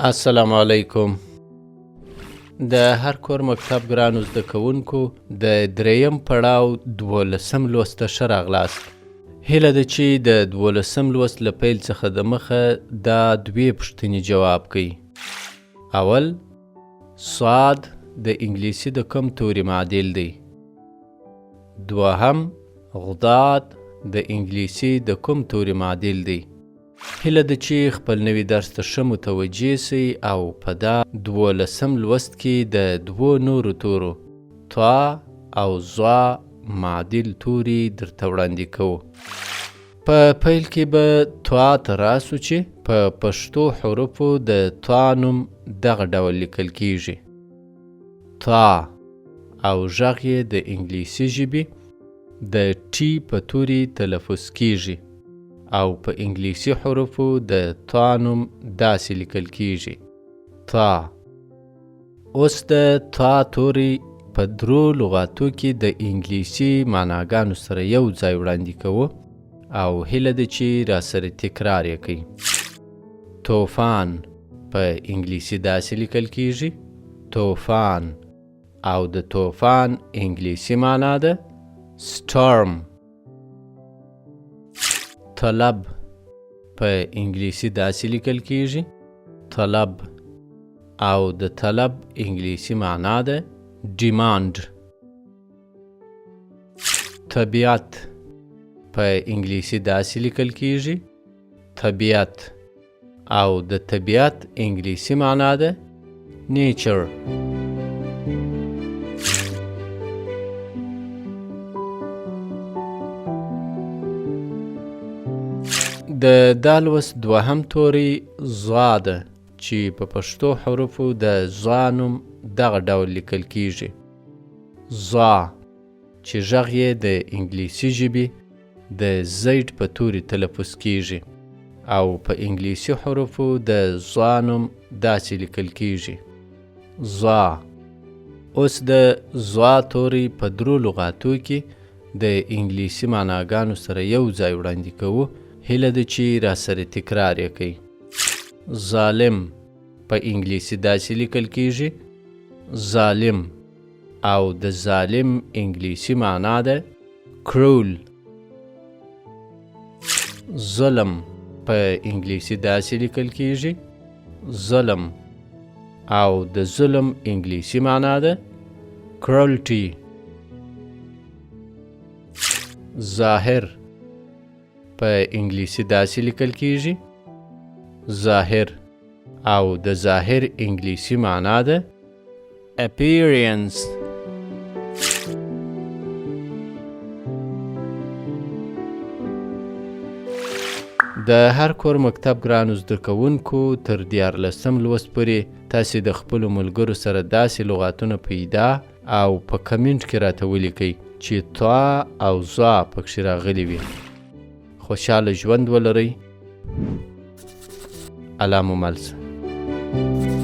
السلام علیکم. د هر کور مکتب ګرانو زده کوونکو د دریم پړاو 12 لوست ته ښه راغلاست. هیله ده چې د 12 لوست له پیل څخه د مخه دا دوې پوښتنې جواب کوي. اول، صاد د انګلیسي د کوم توري معادل دی؟ دوهم، غداد د انګلیسي د کوم توري معادل دی؟ هیله ده چې خپل نوي درس ته ښه متوجه سئ او په دا 12 لوست کې د دوو نورو تورو طا او ظا معادل توري درته وړاندې کوو. په پیل کې به طا ته راسو چې په پښتو حروفو د طا نوم دغه ډول لیکل کیږي. طا او غږ یې د انګلیسي ژبې د ټي په توري تلفظ کیږي او په انګلیسي حروفو د طا نوم داسې لیکل کیږي، طا. اوس د طا توری په درو لغاتو کې د انګلیسي معناګانو سره یو ځای وړاندې کوو او هیله ده چې راسره تکرار یې کوي. طوفان په انګلیسي داسې لیکل کیږي، طوفان، او د طوفان انګلیسي معنا ده storm. طلب په انګلیسي داسې لیکل کیږي، طلب، او د طلب انګلیسي معنا ده demand. طبیعت په انګلیسي داسې لیکل کیږي، طبیعت، او د طبیعت انګلیسي معنا ده nature. د دا لوست دوهم توری ظا ده چې په پښتو حروفو د ظا نوم دغه ډول لیکل کیږي، ظا، چې غږ یې د انګلیسي ژبې د زید په توري تلفظ کیږي او په انګلیسي حروفو د ظا نوم داسې لیکل کیږي، ظا. اوس د ظا توری په درو لغاتو کې د انګلیسي معناګانو سره یو ځای وړاندې کوو. هیله ده چې راسره تکرار یې کوي. ظالم په انګلیسي داسې لیکل کیږي، ظالم، او د ظالم انګلیسي معنا ده cruel. ظلم په انګلیسي داسې لیکل کیږي، ظلم، او د ظلم انګلیسي معنا ده cruelty. ظاهر په انګلیسي داسې لیکل کیږي، ظاهر، او د ظاهر انګلیسي معنا ده appearance. د هر کور مکتب ګرانو زده کوونکو تر 14 لوست پورې تاسې د خپلو ملګرو سره داسې لغاتونه پیدا او په کمنټ کې راته ولیکئ چې طا او ظا پکښې راغلي وي. خوشحاله ژوند ولرئ. الله مو مل شه.